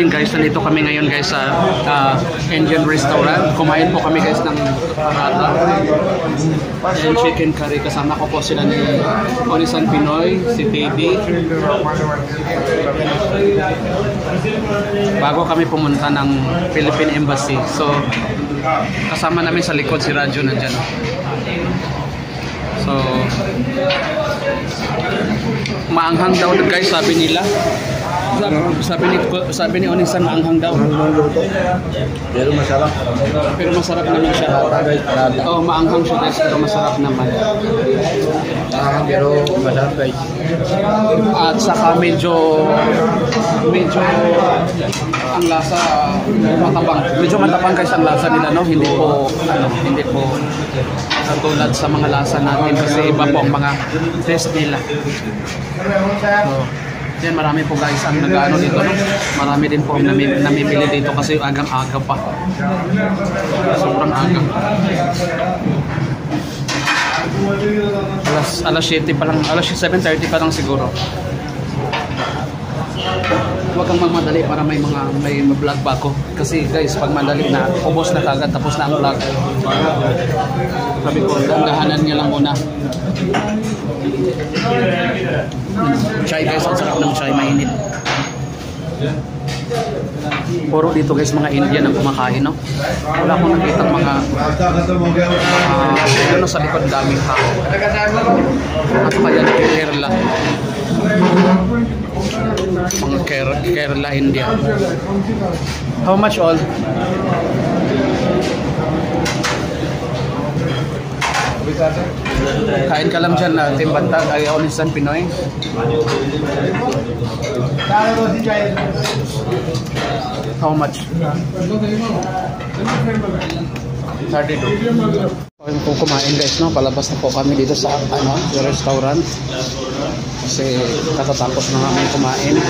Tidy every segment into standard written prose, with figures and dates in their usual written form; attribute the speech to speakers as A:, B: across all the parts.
A: morning guys, nandito kami ngayon guys sa Indian restaurant. Kumain po kami guys ng paratha and chicken curry. Kasama ko po sila ni Onisan Pinoy, si Teddy. Bago kami pumunta ng Philippine Embassy. So kasama namin sa likod si Radyo nandyan. So maanghang daw guys, sabi nila. Sabi ni Onisan maanghang daw.
B: Pero masarap.
A: Pero masarap naman siya. Oh, maanghang siya guys, pero masarap naman.
B: Pero masarap guys.
A: At saka medyo ang lasa matabang. Medyo matabang guys ang lasa nila, no? Hindi po katulad sa mga lasa natin kasi iba po ang mga taste nila. So, yan, marami po guys ang nag-ano dito, no? Marami din po ang namimili dito kasi agang-aga pa. Sobrang aga. Alas 7 pa lang, alas 7:30 pa lang siguro. Huwag kang magmadali para may vlog pa ako. Kasi guys, pag madali na, ubos na kagad, tapos na ang vlog. Sabi ko, dahanan niya lang muna. Chai guys, ang sarap ng chai, mainit. Puro dito guys, mga Indian ang kumakain, no? Wala akong nakita mga ano sa likod, daming tao. At kaya na Kerala. Mga Kerala, India. How much all? Kain ka lang dyan na Team Bantag, ay Onisan Pinoy. How much? 32. Kung kumain guys, no, palabas na po kami dito sa restaurant. Kasi katatapos na namin kumain.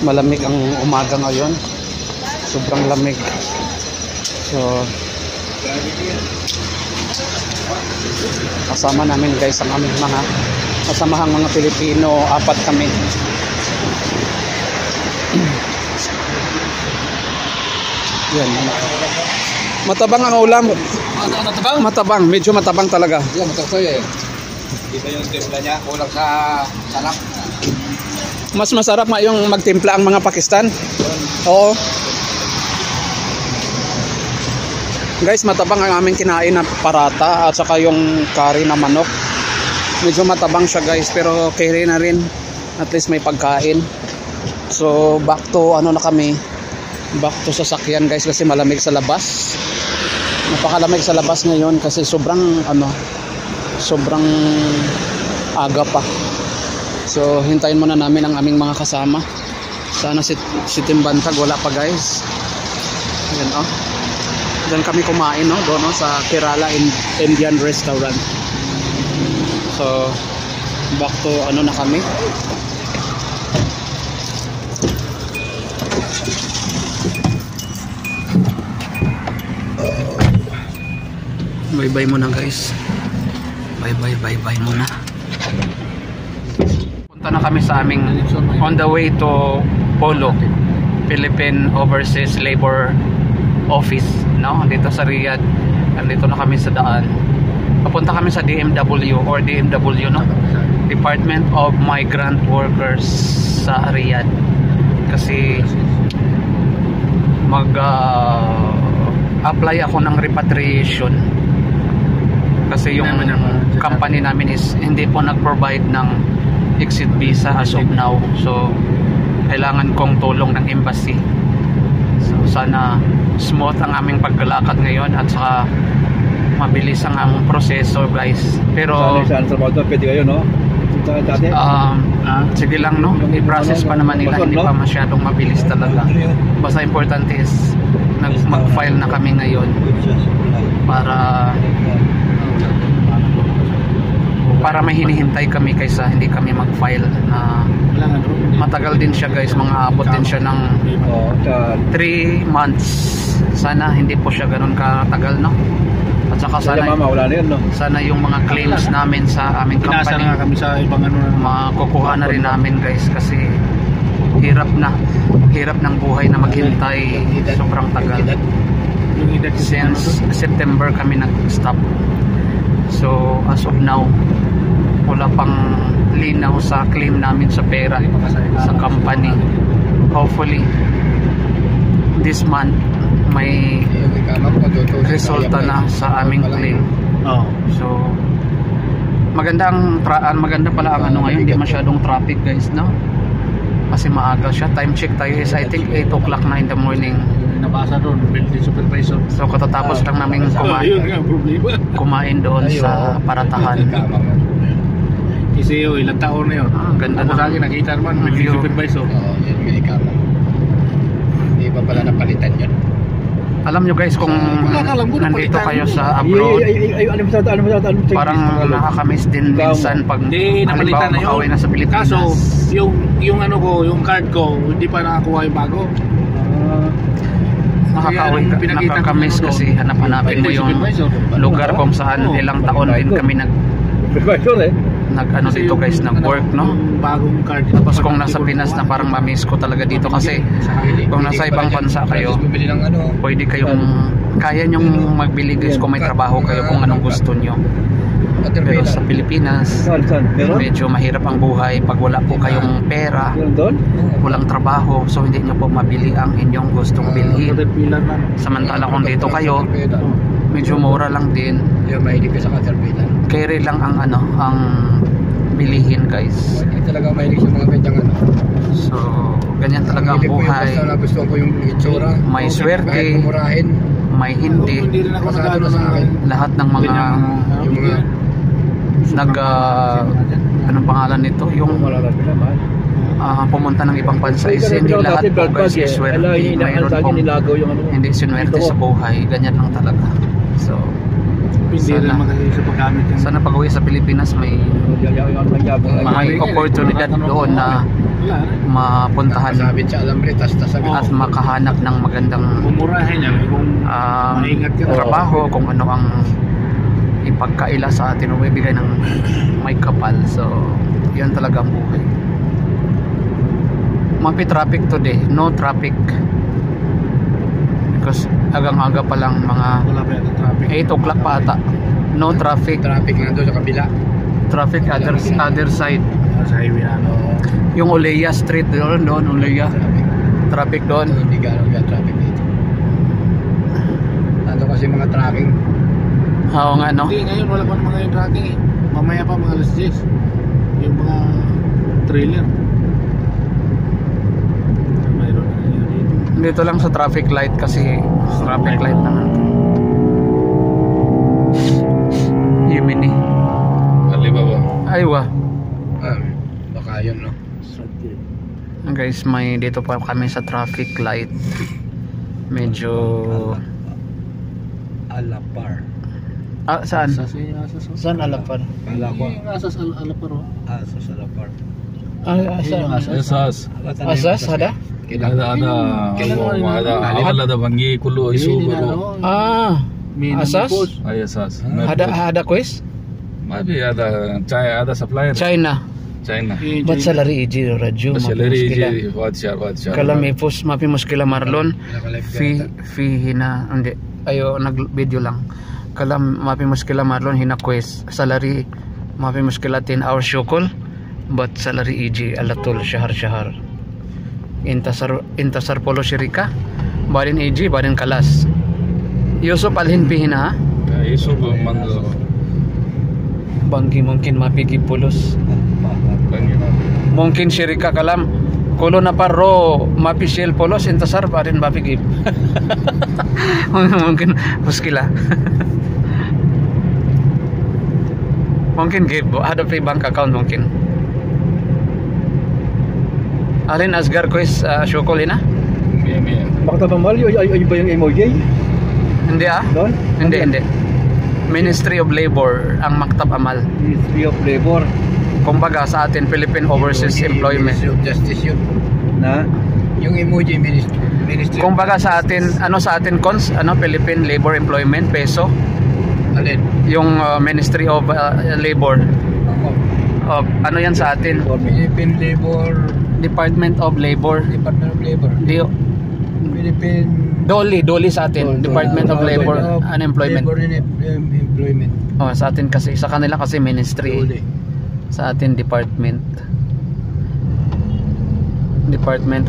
A: Malamig ang umaga ngayon. Sobrang lamig. So kasama namin guys ang aming mga kasamahang mga Pilipino, 4 kami. Yan. Matabang ang ulam. Matabang, medyo matabang talaga.
B: Yan, matabang eh. Iba yung timpla niya, kulang sa sarap.
A: Mas masarap yung magtimpla ang mga Pakistan. Oo. Guys, matabang ang aming kinain na paratha at saka yung curry na manok. Medyo matabang siya guys, pero carry na rin. At least may pagkain. So back to na kami. Back to sasakyan guys kasi malamig sa labas. Napakalamig sa labas ngayon kasi sobrang aga pa. So hintayin muna namin ang aming mga kasama. Sana si Team Bantag wala pa guys. Ayan oh. Diyan kami kumain, no? Doon, no? Sa Kerala Indian restaurant. So back to na kami. Bye-bye muna guys. Bye-bye muna. Punta na kami sa aming on the way to Polo, Philippine Overseas Labor Office, no? Dito sa Riyadh. Nandito na kami sa daan. Papunta kami sa DMW or DMW, no? Department of Migrant Workers sa Riyadh. Kasi apply ako ng repatriation. Kasi yung company namin is hindi po nag-provide ng exit visa as of now. So kailangan kong tulong ng embassy. So sana smooth ang aming paglalakad ngayon at saka mabilis ang proseso guys. Pero
B: saan trabaho to? Pwede kayo, no?
A: sige lang, no? I-process pa naman nila. Hindi pa masyadong mabilis talaga. Basta importante is mag-file na kami ngayon para may hinihintay kami kaysa hindi kami mag-file. Matagal din siya guys, mga abot din siya ng 3 months. Sana hindi po siya ganun katagal, no? At saka sana yung mga claims namin sa aming company
B: kami sa ibang
A: makukuha na rin namin guys, kasi hirap ng buhay na maghintay sobrang tagal. Since September kami nag-stop. So as of now, wala pang linaw sa claim namin sa pera sa company. Hopefully this month may resulta na sa aming claim. So maganda pala ang ano ngayon, hindi masyadong traffic guys, no? Kasi maaga siya. Time check tayo is I think 8 o'clock na in the morning.
C: Nabasa doon, building supervisor.
A: So katatapos lang namin kumain doon sa Paratahan.
C: Kasi yun, ilang taon na yun.
A: Ganda
C: Tapos
A: na.
C: sa akin nakita naman, building supervisor.
B: Yan may ikama. Hindi pa pala napalitan yun.
A: Alam nyo guys, kung nandito kayo sa abroad, parang nakakamiss din minsan pag
C: Hindi, napalitan na yun.
A: makauwi na sa Pilipinas.
C: Kaso, yung ano ko, yung card ko, hindi pa nakakuha yung bago.
A: Nakakamiss kasi hanap-hanapin mo yung lugar kung saan ilang taon din kami nag-ano dito guys, nag-work, no?
C: Bagong card.
A: Tapos kung nasa Pinas na, parang mamiss ko talaga dito kasi kung nasa ibang bansa kayo, pwede kaya nyong magbili guys kung may trabaho kayo, kung anong gusto nyo. Pero sa Pilipinas, medyo mahirap ang buhay pag wala po kayong pera, walang trabaho, so hindi nyo po mabili ang inyong gustong bilhin. Samantala kung dito kayo, medyo mura lang din, carry lang ang bilihin guys.
B: Talaga mahilig sa mga ganyang
A: So ganyan talaga ang buhay.
B: Gusto ko yung itsura.
A: May swerte, may hindi.
C: Hindi rin ako nagano sa akin.
A: Lahat ng mga anong pangalan nito, yung pumunta ng ibang bansa is hindi lahat po guys is swerte. Mayroon pong hindi sinwerte sa buhay. Ganyan lang talaga. So sana pag-uwi sa Pilipinas may oportunidad doon na mapuntahan at makahanap ng magandang trabaho, kung ano ang ipagkaila sa atin o ibigay ng may kapal. So yan talaga ang buhay. Mapi traffic today, no traffic because agang-aga pa lang, mga 8 o'clock pa ata. No traffic.
B: Traffic na doon sa kabila.
A: Traffic other side.
C: Sa highway
A: Yung Oleya Street doon, Oleya. Traffic doon.
B: Hindi gano'n yung traffic dito. Nandun kasi mga tracking.
A: Oo nga, no?
C: Hindi, ngayon wala pa mga yung tracking eh. Mamaya pa mga alas 10. Yung mga trailer. Mayroon na yun dito.
A: Dito lang sa traffic light kasi traffic light naman. Yemeni.
B: Alibaba.
A: Aywa.
B: Baka yun, no?
A: Guys, may dito pa kami sa traffic light. Medyo
B: Alapar.
A: saan?
C: Saan Alapar?
B: Alapar.
C: Asas Alapar.
B: Asas Alapar.
D: Asas.
A: Asas ada?
D: ada bangi kullu isu baru.
A: Asas?
D: Ay asas.
A: Ada quiz?
D: Maybe ada supplier.
A: China. Ba't salary iji radyo?
D: Salary wadshar.
A: Kala may post mapi muskila Marlon. Fee hina hindi. Ayo nag-video lang. Kala mapi muskila Marlon hina quiz. Salary mapi muskila 10 hours syukol. But salary iji alatul syahar. Intasar polo syirika. Barin iji barin kalas. Yusuf alhin pihina ha?
D: Yusuf mango.
A: Banggi mungkin mapigi pulos. Mungkin syirika kalam kulo na parro mapisil polos intasar barin mapigi. Mungkin muskila. Mungkin give ada free bank account mungkin. Alin Asgar quiz syukol ina?
B: Bakit ba mali? Ay ba yung emoji?
A: Hindi
B: Doon?
A: Hindi. Ministry of Labor ang Maktab Amal.
B: Ministry of Labor.
A: Kumbaga sa atin Philippine Overseas Employment.
B: Ministry of Justice yun. Na? Yung emoji Ministry.
A: Kumbaga sa atin Philippine Labor Employment peso.
B: Alin?
A: Yung Ministry of Labor. Ano yan sa atin?
B: Philippine Labor
A: Department of Labor.
B: Department of Labor. Philippine
A: Doli sa atin. Department of Labor, Unemployment.
B: Labor and Employment.
A: Oh, sa atin kasi, sa kanila kasi ministry.
B: Dole.
A: Sa atin Department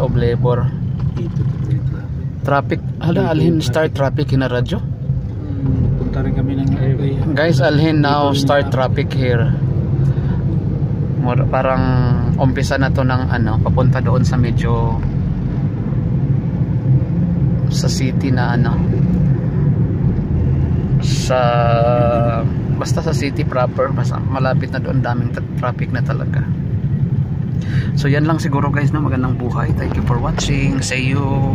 A: of Labor. Traffic. Hala, alhin start traffic na radyo.
C: Punta rin kami ng highway.
A: Guys, alhin now start traffic here. Parang umpisa na to ng ano, papunta doon sa medyo sa city na ano, sa basta sa city proper, basta malapit na doon, daming traffic na talaga. So yan lang siguro guys, na magandang buhay. Thank you for watching. See you.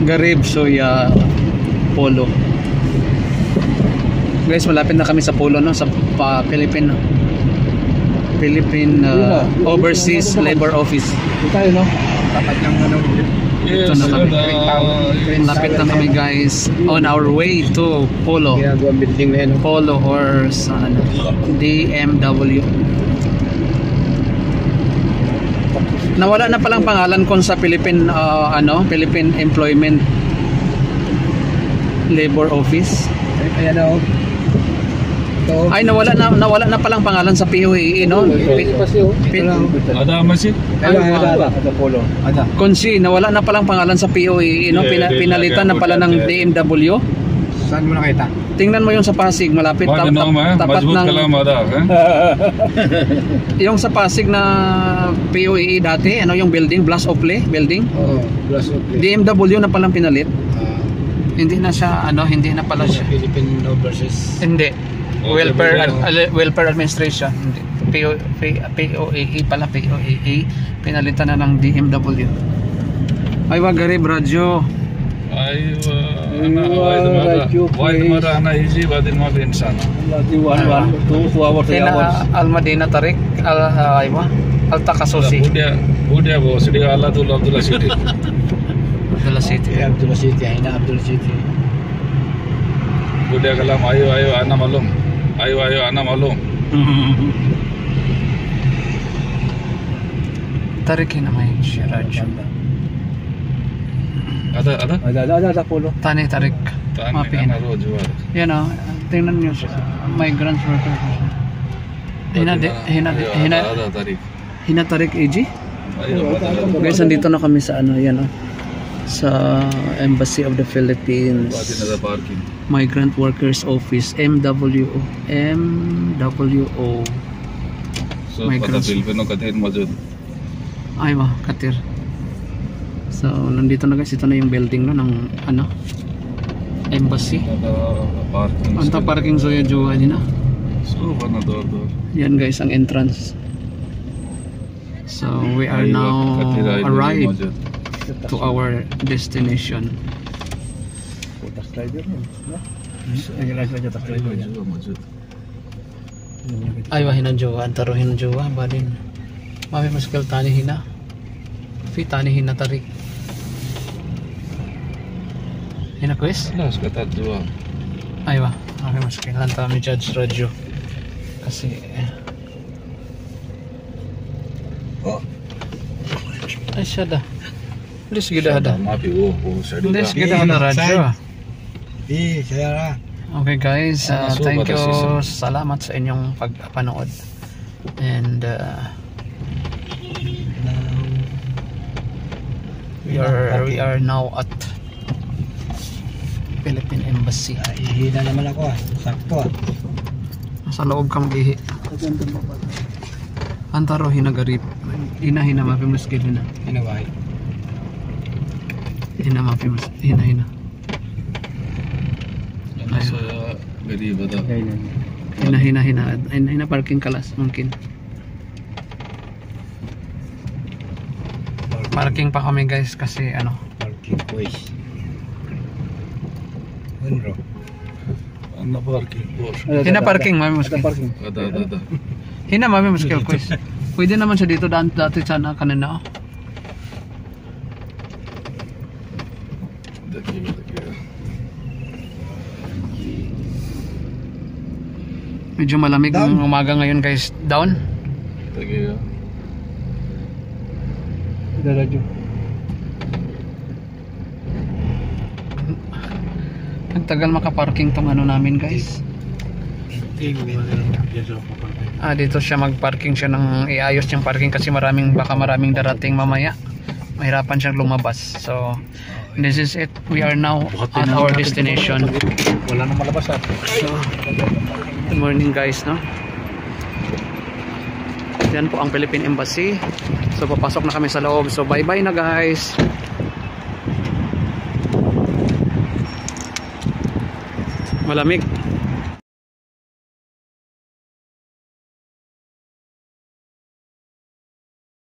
A: Garib Soya Polo. Guys, malapit na kami sa Polo, no, sa Philippine Overseas Labor Office.
C: Ito tayo, no?
B: Tapat ng ano.
A: Ito na kami. Malapit na kami guys, on our way to Polo.
C: Ginagawa building na yan, no?
A: Polo or sa ano, DMW. Nawala na palang pangalan kung sa Philippine Philippine Employment Labor Office.
B: Ayan o.
A: Ay, nawala na palang pangalan sa POAE, no?
D: Ada masih?
B: Ada Polo. Ada.
A: Kunsi, nawala na palang pangalan sa POAE, no? Pinalitan na pala ng DMW.
B: Saan mo nakita?
A: Tingnan mo yung sa Pasig, malapit tapat ng yung sa Pasig na POAE dati, ano yung building, Blas Ople building.
B: Oo, Blas Ople.
A: DMW na palang pinalit. Hindi na siya hindi na pala siya.
B: Philippine Overseas.
A: Hindi. Welfare Administration. Hindi. POAE pala, POAE. Pinalitan na ng DMW. Ay, wag garib radyo.
D: Wide mara ana easy, badin ma insan.
A: Al-Madina Tarik, Al-Takasusi.
D: Budia bo Sidi Abdullah City.
A: Abdullah City.
B: Abdullah City, Aina Abdullah City.
D: Budia kalam ayo ana malum. Ayo ana malum.
A: Tarik na may radyo.
D: Ada
B: Polo.
A: Tani Tarik. Mapin. Yan o, tingnan nyo siya. Migrant worker. Hina Tarik AG. Guys, nandito na kami sa ano, yan o, sa Embassy of the Philippines Migrant Workers Office, MWO.
D: So pada Filipino katin majud.
A: Ay ba, Katir. So, nandito na guys, ito na yung building no, ng ano, embassy. Anta parking Soya Jowa din na.
D: So, door.
A: Yan guys, ang entrance. So, we are now arrived to our destination. Ay, wahinan Jowa, antaro hinan Jowa, badin. Mami maskal tani hina. Fi tani hina Tarik. Hina quest?
D: Las kata dua.
A: Ay ba, okay, mas kailangan tayo judge radio kasi ay siya da Lis gida da Lis gida na radyo.
B: Saya.
A: Okay guys, thank you, salamat sa inyong pagpanood and we are now at Philippine Embassy.
B: Ihina naman ako sakto
A: Sa loob kang gihi. Antaro hinagarip. Hina mapimuskil na.
B: Hinaway.
A: Hina mapimus. Hina.
D: Sa gari bata.
A: Hina parking kalas mungkin. Parking pa kami guys kasi ano.
B: Parking boys. Bro.
D: Anna parking boss.
A: Hina parking mami muskil.
D: Ada.
A: Hina mami muskil quiz. Pwede naman siya dito dati sana kanina. Medyo malamig ng umaga ngayon guys. Down?
D: Tagiya.
C: Radyo.
A: Ang tagal makaparking tong ano namin guys. Dito siya magparking siya ng iayos niyang parking kasi baka maraming darating mamaya. Mahirapan siyang lumabas. So this is it. We are now at our destination.
C: Wala nang malabas
A: So, good morning guys, no? Yan po ang Philippine Embassy. So papasok na kami sa loob. So bye bye na guys. Malamig.